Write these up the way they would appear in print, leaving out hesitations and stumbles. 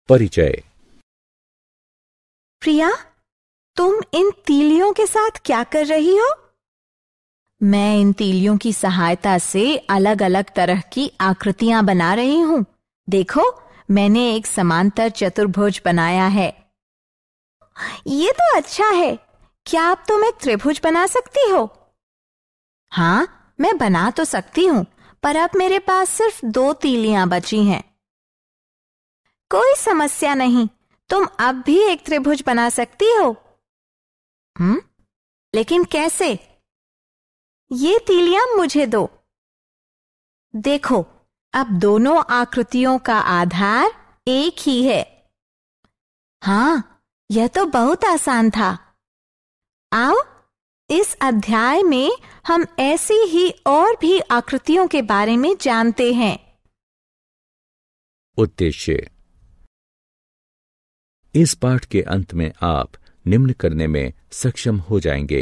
परिचय। प्रिया, तुम इन तीलियों के साथ क्या कर रही हो? मैं इन तीलियों की सहायता से अलग अलग तरह की आकृतियां बना रही हूँ। देखो, मैंने एक समांतर चतुर्भुज बनाया है। ये तो अच्छा है। क्या अब तुम एक त्रिभुज बना सकती हो? हाँ, मैं बना तो सकती हूँ, पर अब मेरे पास सिर्फ 2 तीलियां बची हैं। कोई समस्या नहीं, तुम अब भी एक त्रिभुज बना सकती हो। लेकिन कैसे? ये तीलियां मुझे दो। देखो, अब दोनों आकृतियों का आधार एक ही है। हाँ, यह तो बहुत आसान था। आओ, इस अध्याय में हम ऐसी ही और भी आकृतियों के बारे में जानते हैं। उद्देश्य। इस पाठ के अंत में आप निम्न करने में सक्षम हो जाएंगे।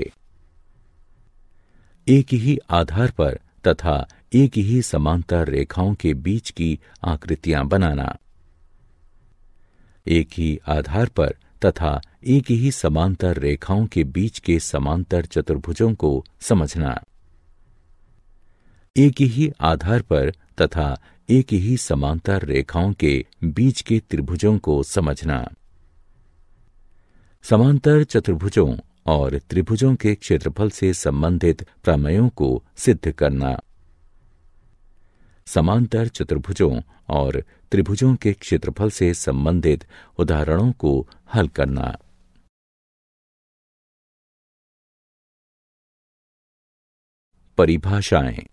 एक ही आधार पर तथा एक ही समांतर रेखाओं के बीच की आकृतियां बनाना। एक ही आधार पर तथा एक ही समांतर रेखाओं के बीच के समांतर चतुर्भुजों को समझना। एक ही आधार पर तथा एक ही समांतर रेखाओं के बीच के त्रिभुजों को समझना। समांतर चतुर्भुजों और त्रिभुजों के क्षेत्रफल से संबंधित प्रमेयों को सिद्ध करना। समांतर चतुर्भुजों और त्रिभुजों के क्षेत्रफल से संबंधित उदाहरणों को हल करना। परिभाषाएं।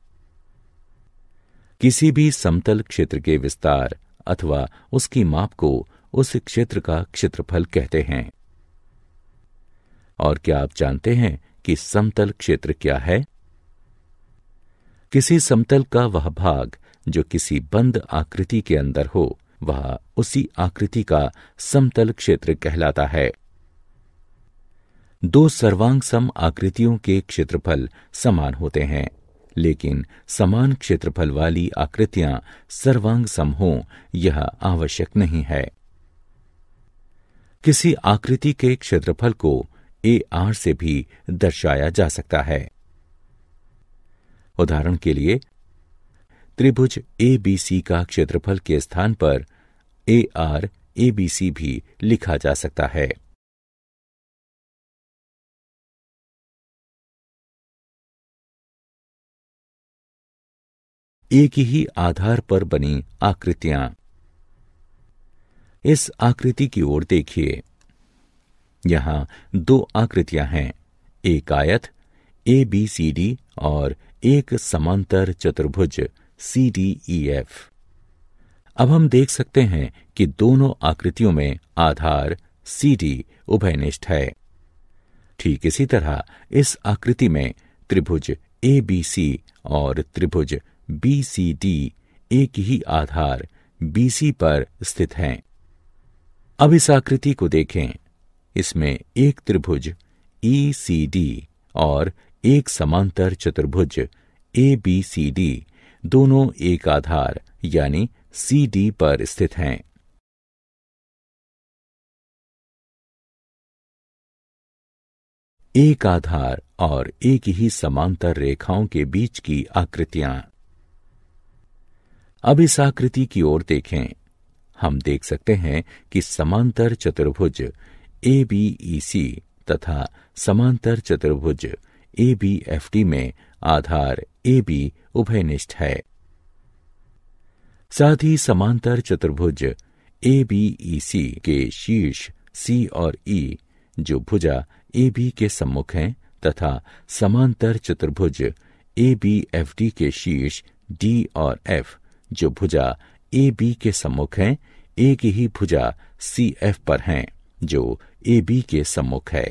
किसी भी समतल क्षेत्र के विस्तार अथवा उसकी माप को उस क्षेत्र का क्षेत्रफल कहते हैं। और क्या आप जानते हैं कि समतल क्षेत्र क्या है? किसी समतल का वह भाग जो किसी बंद आकृति के अंदर हो, वह उसी आकृति का समतल क्षेत्र कहलाता है। 2 सर्वांग सम आकृतियों के क्षेत्रफल समान होते हैं, लेकिन समान क्षेत्रफल वाली आकृतियां सर्वांग सम हों, यह आवश्यक नहीं है। किसी आकृति के क्षेत्रफल को AR से भी दर्शाया जा सकता है। उदाहरण के लिए, त्रिभुज ABC का क्षेत्रफल के स्थान पर AR ABC भी लिखा जा सकता है। एक ही आधार पर बनी आकृतियां। इस आकृति की ओर देखिए। यहां 2 आकृतियां हैं, एक आयत ABCD और एक समांतर चतुर्भुज CDEF। अब हम देख सकते हैं कि दोनों आकृतियों में आधार CD उभयनिष्ठ है। ठीक इसी तरह इस आकृति में त्रिभुज ABC और त्रिभुज BCD एक ही आधार BC पर स्थित हैं। अब इस आकृति को देखें। इसमें एक त्रिभुज ECD और एक समांतर चतुर्भुज ABCD दोनों एक आधार यानी CD पर स्थित हैं। एक आधार और एक ही समांतर रेखाओं के बीच की आकृतियां। अब इस आकृति की ओर देखें। हम देख सकते हैं कि समांतर चतुर्भुज ABEC तथा समांतर चतुर्भुज ABFD में आधार AB उभयनिष्ठ है। साथ ही समांतर चतुर्भुज ABEC के शीर्ष C और E जो भुजा AB के सम्मुख हैं तथा समांतर चतुर्भुज ABFD के शीर्ष D और F जो भुजा AB के सम्मुख हैं, एक ही भुजा CF पर हैं जो AB के सम्मुख है।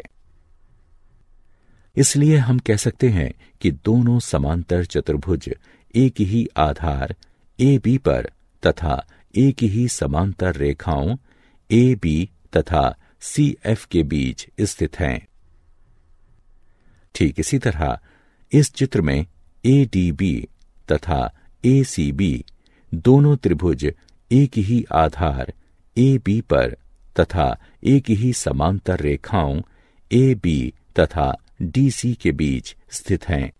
इसलिए हम कह सकते हैं कि दोनों समांतर चतुर्भुज एक ही आधार AB पर तथा एक ही समांतर रेखाओं AB तथा CF के बीच स्थित हैं। ठीक इसी तरह इस चित्र में ADB तथा ACB दोनों त्रिभुज एक ही आधार ए बी पर तथा एक ही समांतर रेखाओं ए बी तथा डी सी के बीच स्थित हैं।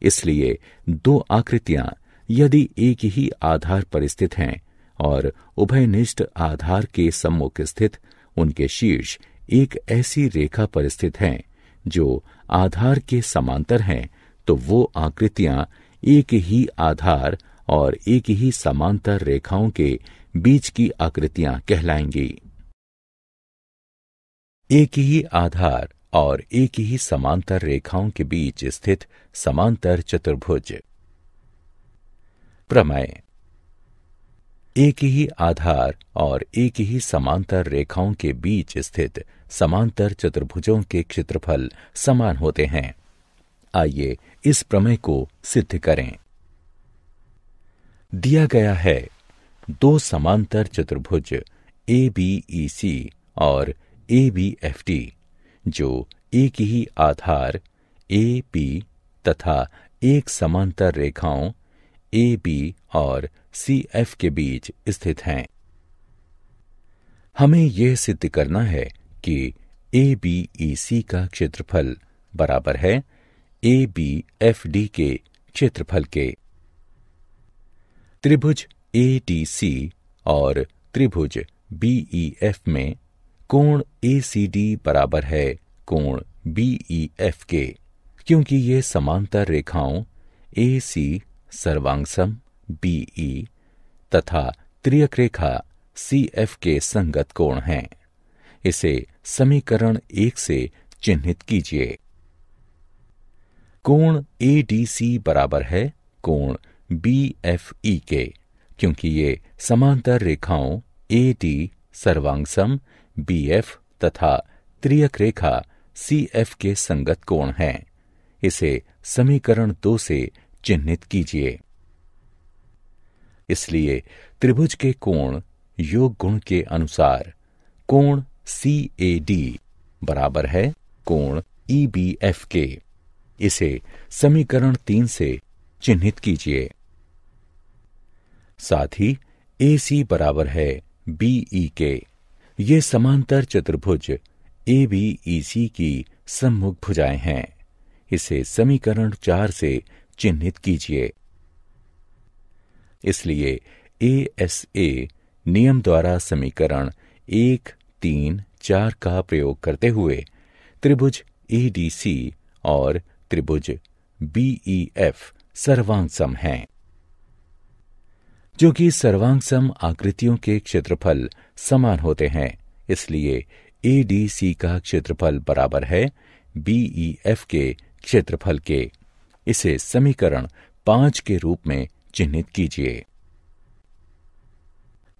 इसलिए दो आकृतियां यदि एक ही आधार पर स्थित हैं और उभयनिष्ठ आधार के सम्मुख स्थित उनके शीर्ष एक ऐसी रेखा पर स्थित हैं जो आधार के समांतर हैं, तो वो आकृतियां एक ही आधार और एक ही समांतर रेखाओं के बीच की आकृतियां कहलाएंगी। एक ही आधार और एक ही समांतर रेखाओं के बीच स्थित समांतर चतुर्भुज। प्रमेय। एक ही आधार और एक ही समांतर रेखाओं के बीच स्थित समांतर चतुर्भुजों के क्षेत्रफल समान होते हैं। आइए इस प्रमेय को सिद्ध करें। दिया गया है दो समांतर चतुर्भुज ABEC और ABFD जो एक ही आधार AB तथा एक समांतर रेखाओं AB और CF के बीच स्थित हैं। हमें यह सिद्ध करना है कि ABEC का क्षेत्रफल बराबर है ABFD के क्षेत्रफल के। त्रिभुज ADC और त्रिभुज BEF में कोण ACD बराबर है कोण BEF के, क्योंकि ये समांतर रेखाओं AC सर्वांगसम BE तथा त्रियक रेखा CF के संगत कोण हैं। इसे समीकरण 1 से चिन्हित कीजिए। कोण ADC बराबर है कोण BFE के, क्योंकि ये समांतर रेखाओं AD सर्वांगसम BF तथा त्रियक रेखा CF के संगत कोण हैं। इसे समीकरण 2 से चिन्हित कीजिए। इसलिए त्रिभुज के कोण योग गुण के अनुसार कोण CAD बराबर है कोण EBF के। इसे समीकरण 3 से चिन्हित कीजिए। साथ ही AC बराबर है BE के। ये समांतर चतुर्भुज ABEC की सम्मुख भुजाएं हैं। इसे समीकरण 4 से चिन्हित कीजिए। इसलिए ASA नियम द्वारा समीकरण 1, 3, 4 का प्रयोग करते हुए त्रिभुज ADC और त्रिभुज BEF सर्वांगसम हैं, जो कि सर्वांगसम आकृतियों के क्षेत्रफल समान होते हैं। इसलिए ADC का क्षेत्रफल बराबर है BEF के क्षेत्रफल के। इसे समीकरण 5 के रूप में चिन्हित कीजिए।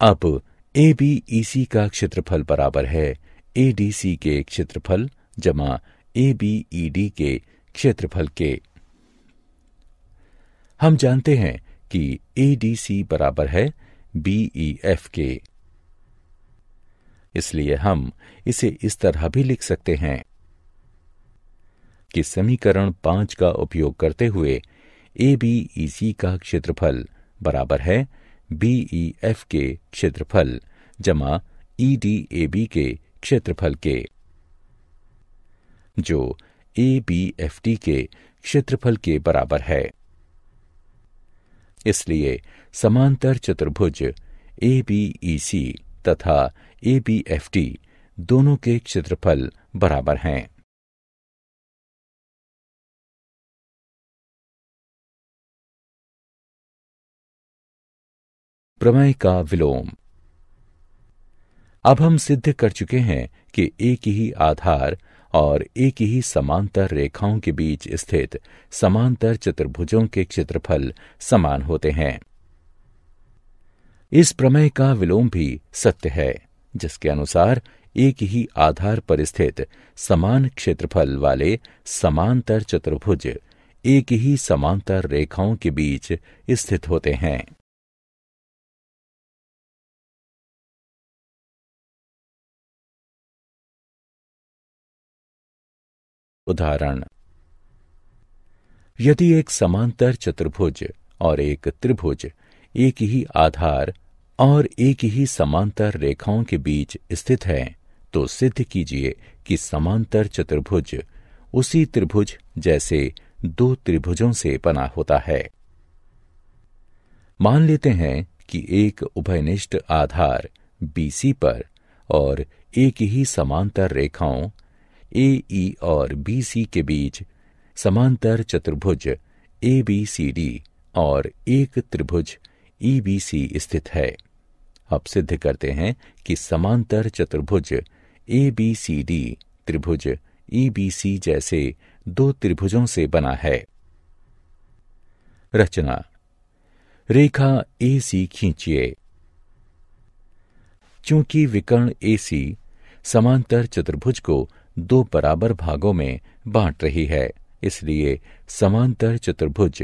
अब ABEC का क्षेत्रफल बराबर है ADC के क्षेत्रफल जमा ABED के क्षेत्रफल के। हम जानते हैं कि ADC बराबर है BEF के। इसलिए हम इसे इस तरह भी लिख सकते हैं कि समीकरण 5 का उपयोग करते हुए ABEC का क्षेत्रफल बराबर है BEF के क्षेत्रफल जमा EDAB के क्षेत्रफल के, जो ABFD के क्षेत्रफल के बराबर है। इसलिए समांतर चतुर्भुज ABEC तथा ABFD दोनों के क्षेत्रफल बराबर हैं। प्रमेय का विलोम। अब हम सिद्ध कर चुके हैं कि एक ही आधार और एक ही समांतर रेखाओं के बीच स्थित समांतर चतुर्भुजों के क्षेत्रफल समान होते हैं। इस प्रमेय का विलोम भी सत्य है, जिसके अनुसार एक ही आधार पर स्थित समान क्षेत्रफल वाले समांतर चतुर्भुज एक ही समांतर रेखाओं के बीच स्थित होते हैं। उदाहरण: यदि एक समांतर चतुर्भुज और एक त्रिभुज एक ही आधार और एक ही समांतर रेखाओं के बीच स्थित है, तो सिद्ध कीजिए कि समांतर चतुर्भुज उसी त्रिभुज जैसे दो त्रिभुजों से बना होता है। मान लेते हैं कि एक उभयनिष्ठ आधार BC पर और एक ही समांतर रेखाओं AE और BC के बीच समांतर चतुर्भुज ABCD और एक त्रिभुज EBC स्थित है। अब सिद्ध करते हैं कि समांतर चतुर्भुज ABCD त्रिभुज EBC जैसे दो त्रिभुजों से बना है। रचना। रेखा AC खींचिए। चूंकि विकर्ण AC समांतर चतुर्भुज को दो बराबर भागों में बांट रही है, इसलिए समांतर चतुर्भुज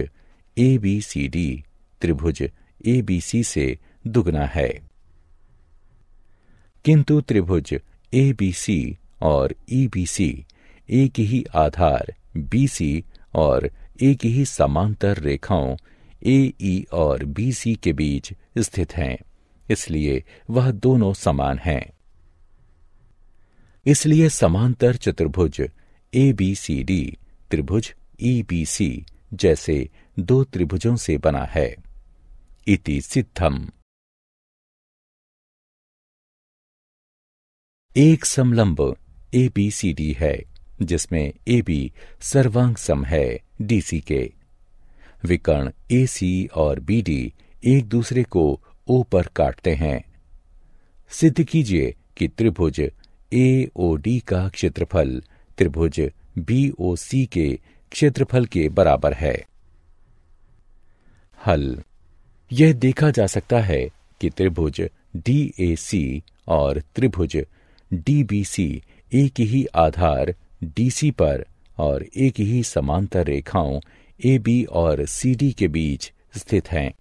ABCD त्रिभुज ABC से दुगना है। किंतु त्रिभुज ABC और EBC एक ही आधार BC और एक ही समांतर रेखाओं AE और BC के बीच स्थित हैं, इसलिए वह दोनों समान हैं। इसलिए समांतर चतुर्भुज ABCD त्रिभुज EBC जैसे दो त्रिभुजों से बना है। इति सिद्धम। एक समलंब ABCD है, जिसमें AB सर्वांग सम है DC के। विकर्ण AC और BD एक दूसरे को O पर काटते हैं। सिद्ध कीजिए कि त्रिभुज AOD का क्षेत्रफल त्रिभुज BOC के क्षेत्रफल के बराबर है। हल। यह देखा जा सकता है कि त्रिभुज DAC और त्रिभुज DBC एक ही आधार DC पर और एक ही समांतर रेखाओं AB और CD के बीच स्थित हैं।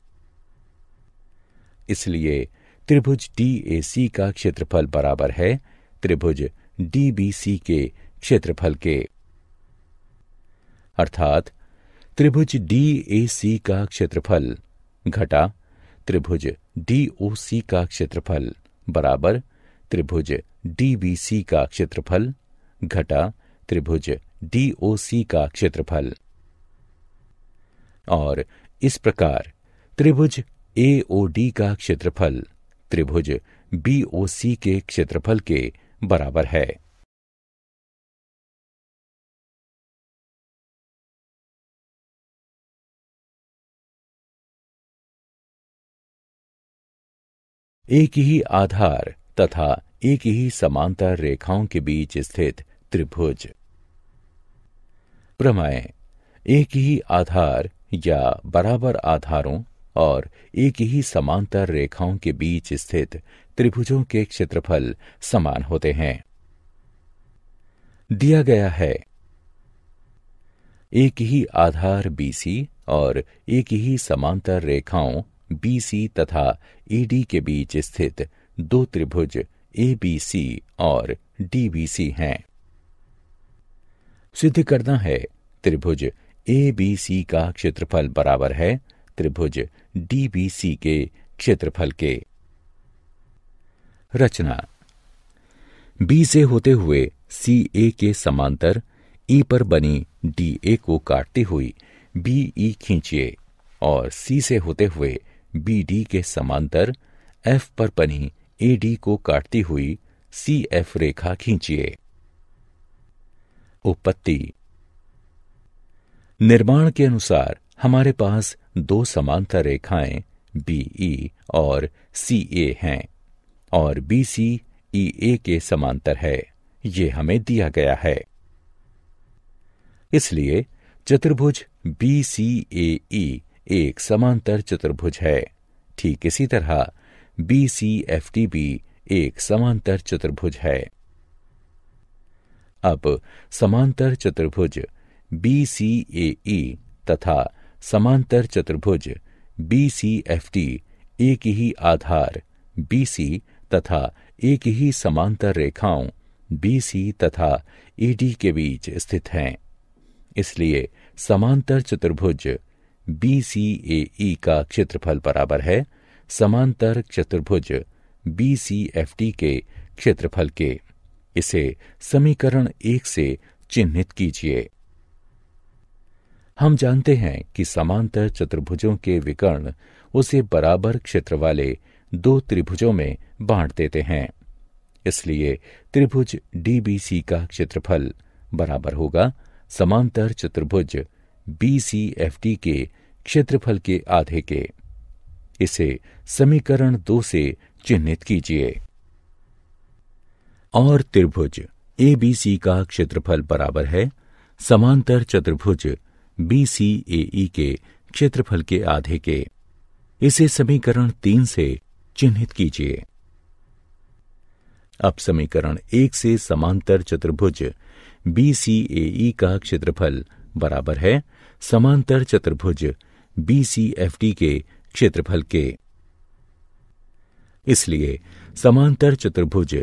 इसलिए त्रिभुज DAC का क्षेत्रफल बराबर है त्रिभुज DBC के क्षेत्रफल के। अर्थात त्रिभुज DAC का क्षेत्रफल घटा त्रिभुज DOC का क्षेत्रफल बराबर त्रिभुज DBC का क्षेत्रफल घटा त्रिभुज DOC का क्षेत्रफल। और इस प्रकार त्रिभुज AOD का क्षेत्रफल त्रिभुज BOC के क्षेत्रफल के बराबर है। एक ही आधार तथा एक ही समांतर रेखाओं के बीच स्थित त्रिभुज। प्रमेय। एक ही आधार या बराबर आधारों और एक ही समांतर रेखाओं के बीच स्थित त्रिभुजों के क्षेत्रफल समान होते हैं। दिया गया है एक ही आधार BC और एक ही समांतर रेखाओं BC तथा AD के बीच स्थित दो त्रिभुज ABC और DBC हैं। सिद्ध करना है त्रिभुज ABC का क्षेत्रफल बराबर है त्रिभुज DBC के क्षेत्रफल के। रचना। B से होते हुए CA के समांतर E पर बनी DA को काटती हुई BE खींचिए और C से होते हुए BD के समांतर F पर बनी AD को काटती हुई CF रेखा खींचिए। उत्पत्ति। निर्माण के अनुसार हमारे पास दो समांतर रेखाएं BE और CA हैं और BC EA के समांतर है, ये हमें दिया गया है। इसलिए चतुर्भुज BCAE एक समांतर चतुर्भुज है। ठीक इसी तरह BCFD भी एक समांतर चतुर्भुज है। अब समांतर चतुर्भुज BCAE तथा समांतर चतुर्भुज BCFD एक ही आधार BC तथा एक ही समांतर रेखाओं BC तथा AD के बीच स्थित हैं। इसलिए समांतर चतुर्भुज BCAE का क्षेत्रफल बराबर है समांतर चतुर्भुज BCFD के क्षेत्रफल के। इसे समीकरण 1 से चिन्हित कीजिए। हम जानते हैं कि समांतर चतुर्भुजों के विकर्ण उसे बराबर क्षेत्र वाले दो त्रिभुजों में बांट देते हैं। इसलिए त्रिभुज DBC का क्षेत्रफल बराबर होगा समांतर चतुर्भुज BCFD के क्षेत्रफल के आधे के। इसे समीकरण 2 से चिन्हित कीजिए। और त्रिभुज ABC का क्षेत्रफल बराबर है समांतर चतुर्भुज BCAE के क्षेत्रफल के आधे के। इसे समीकरण 3 से चिन्हित कीजिए। अब समीकरण 1 से समांतर चतुर्भुज BCAE का क्षेत्रफल बराबर है समांतर चतुर्भुज BCFD के क्षेत्रफल के। इसलिए समांतर चतुर्भुज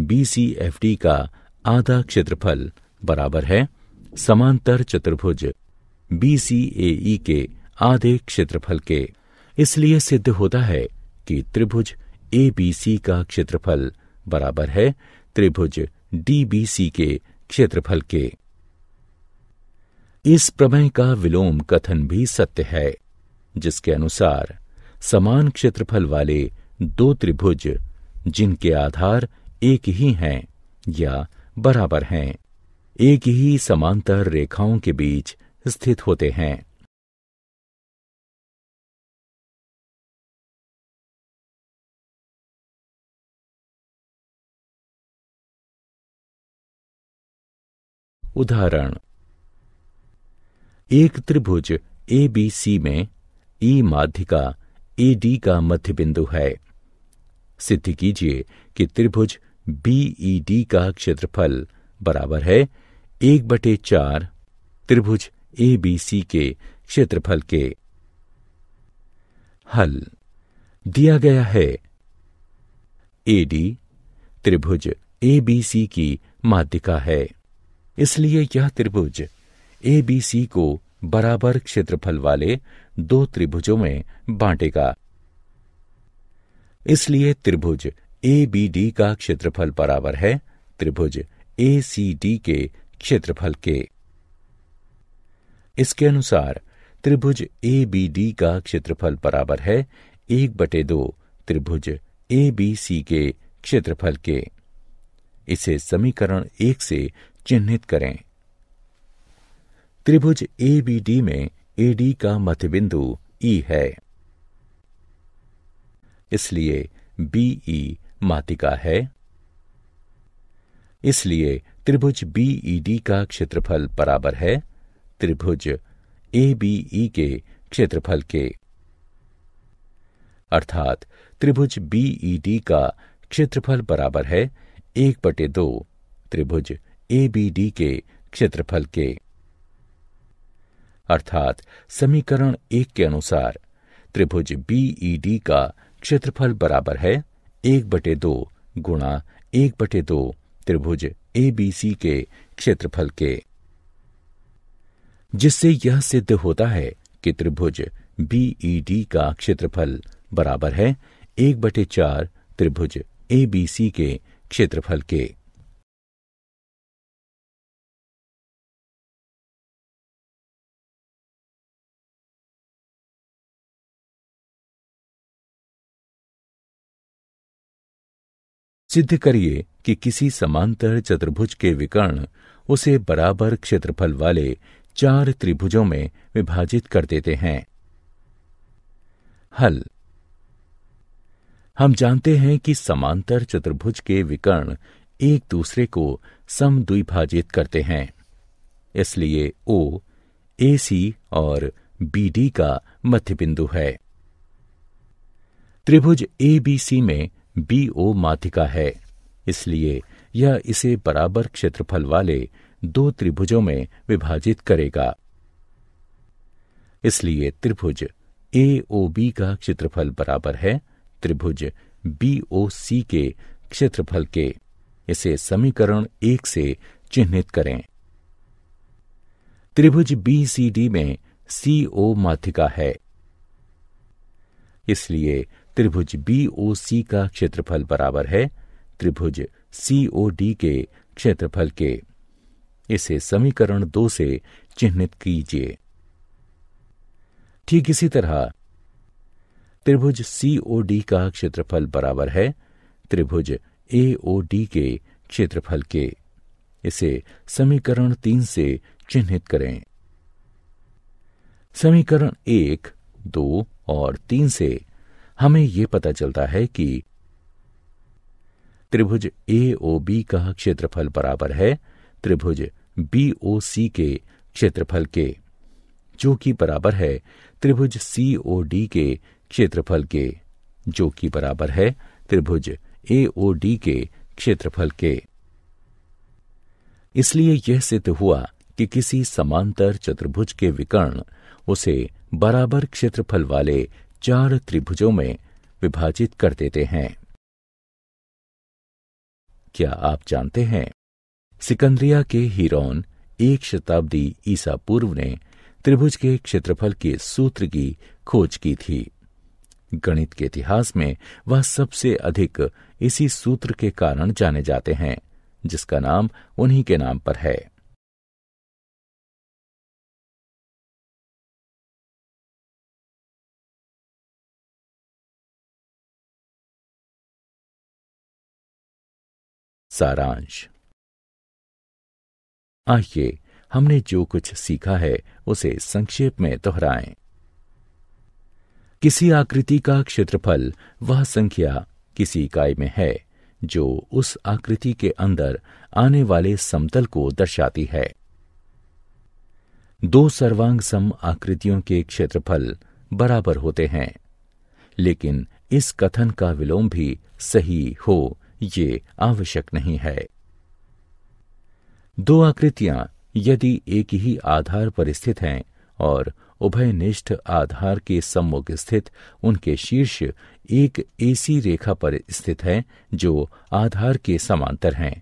BCFD का आधा क्षेत्रफल बराबर है समांतर चतुर्भुज BCAE के आधे क्षेत्रफल के। इसलिए सिद्ध होता है कि त्रिभुज ABC का क्षेत्रफल बराबर है त्रिभुज DBC के क्षेत्रफल के। इस प्रमेय का विलोम कथन भी सत्य है, जिसके अनुसार समान क्षेत्रफल वाले दो त्रिभुज जिनके आधार एक ही हैं या बराबर हैं, एक ही समांतर रेखाओं के बीच स्थित होते हैं। उदाहरण, एक त्रिभुज ABC में E माध्यिका AD का मध्य बिंदु है। सिद्ध कीजिए कि त्रिभुज BED का क्षेत्रफल बराबर है 1/4 त्रिभुज ABC के क्षेत्रफल के। हल दिया गया है AD त्रिभुज ABC की माध्यिका है, इसलिए यह त्रिभुज ABC को बराबर क्षेत्रफल वाले दो त्रिभुजों में बांटेगा। इसलिए त्रिभुज ABD का क्षेत्रफल बराबर है त्रिभुज ACD के क्षेत्रफल के। इसके अनुसार त्रिभुज ABD का क्षेत्रफल बराबर है 1/2 त्रिभुज ABC के क्षेत्रफल के। इसे समीकरण 1 से चिन्हित करें। त्रिभुज ABD में AD का मध्य बिंदु E है, इसलिए BE माध्यिका है। इसलिए त्रिभुज BED का क्षेत्रफल बराबर है त्रिभुज ABE के क्षेत्रफल के। अर्थात त्रिभुज BED का क्षेत्रफल बराबर है 1/2 त्रिभुज ABD के क्षेत्रफल के। अर्थात समीकरण 1 के अनुसार त्रिभुज BED का क्षेत्रफल बराबर है 1/2 गुणा 1/2 त्रिभुज ABC के क्षेत्रफल के, जिससे यह सिद्ध होता है कि त्रिभुज BED का क्षेत्रफल बराबर है 1/4 त्रिभुज ABC के क्षेत्रफल के। सिद्ध करिए कि किसी समांतर चतुर्भुज के विकर्ण उसे बराबर क्षेत्रफल वाले 4 त्रिभुजों में विभाजित कर देते हैं। हल। हम जानते हैं कि समांतर चतुर्भुज के विकर्ण एक दूसरे को समद्विभाजित करते हैं। इसलिए O, AC और BD का मध्य बिंदु है। त्रिभुज ABC में BO माध्यिका है, इसलिए यह इसे बराबर क्षेत्रफल वाले दो त्रिभुजों में विभाजित करेगा। इसलिए त्रिभुज AOB का क्षेत्रफल बराबर है त्रिभुज BOC के क्षेत्रफल के। इसे समीकरण 1 से चिन्हित करें। त्रिभुज BCD में CO माध्यिका है, इसलिए त्रिभुज BOC का क्षेत्रफल बराबर है त्रिभुज COD के क्षेत्रफल के। इसे समीकरण 2 से चिह्नित कीजिए। ठीक इसी तरह त्रिभुज COD का क्षेत्रफल बराबर है त्रिभुज AOD के क्षेत्रफल के। इसे समीकरण 3 से चिह्नित करें। समीकरण 1, 2 और 3 से हमें यह पता चलता है कि त्रिभुज AOB का क्षेत्रफल बराबर है त्रिभुज BOC के क्षेत्रफल के, जो कि बराबर है त्रिभुज COD के क्षेत्रफल के, जो कि बराबर है त्रिभुज AOD के क्षेत्रफल के। इसलिए यह सिद्ध हुआ कि किसी समांतर चतुर्भुज के विकर्ण उसे बराबर क्षेत्रफल वाले 4 त्रिभुजों में विभाजित कर देते हैं। क्या आप जानते हैं, सिकंदरिया के हीरोन 1 शताब्दी ईसा पूर्व ने त्रिभुज के क्षेत्रफल के सूत्र की खोज की थी। गणित के इतिहास में वह सबसे अधिक इसी सूत्र के कारण जाने जाते हैं, जिसका नाम उन्हीं के नाम पर है। सारांश। आइए हमने जो कुछ सीखा है उसे संक्षेप में दोहराएं। किसी आकृति का क्षेत्रफल वह संख्या किसी इकाई में है जो उस आकृति के अंदर आने वाले समतल को दर्शाती है। 2 सर्वांग सम आकृतियों के क्षेत्रफल बराबर होते हैं, लेकिन इस कथन का विलोम भी सही हो ये आवश्यक नहीं है। 2 आकृतियां यदि एक ही आधार पर स्थित हैं और उभयनिष्ठ आधार के सम्मुख स्थित उनके शीर्ष एक ऐसी रेखा पर स्थित है जो आधार के समांतर हैं,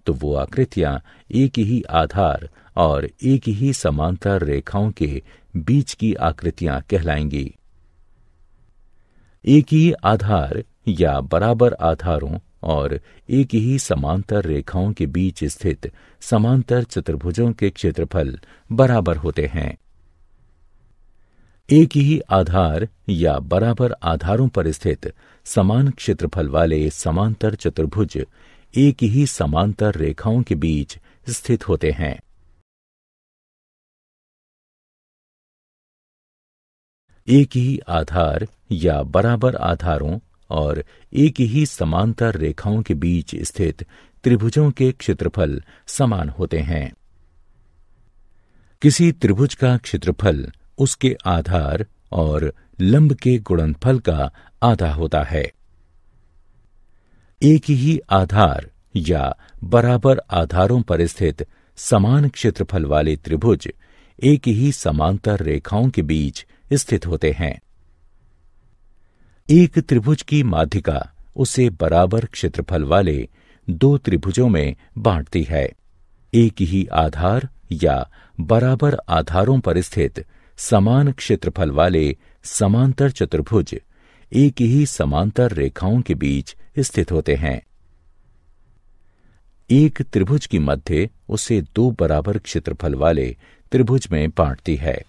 तो वो आकृतियां एक ही आधार और एक ही समांतर रेखाओं के बीच की आकृतियां कहलाएंगी। एक ही आधार या बराबर आधारों और एक ही समांतर रेखाओं के बीच स्थित समांतर चतुर्भुजों के क्षेत्रफल बराबर होते हैं। एक ही आधार या बराबर आधारों पर स्थित समान क्षेत्रफल वाले समांतर चतुर्भुज एक ही समांतर रेखाओं के बीच स्थित होते हैं। एक ही आधार या बराबर आधारों और एक ही समांतर रेखाओं के बीच स्थित त्रिभुजों के क्षेत्रफल समान होते हैं। किसी त्रिभुज का क्षेत्रफल उसके आधार और लंब के गुणनफल का आधा होता है। एक ही आधार या बराबर आधारों पर स्थित समान क्षेत्रफल वाले त्रिभुज एक ही समांतर रेखाओं के बीच स्थित होते हैं। एक त्रिभुज की माध्यिका उसे बराबर क्षेत्रफल वाले 2 त्रिभुजों में बांटती है। एक ही आधार या बराबर आधारों पर स्थित समान क्षेत्रफल वाले समांतर चतुर्भुज एक ही समांतर रेखाओं के बीच स्थित होते हैं। एक त्रिभुज की मध्य उसे 2 बराबर क्षेत्रफल वाले त्रिभुज में बांटती है।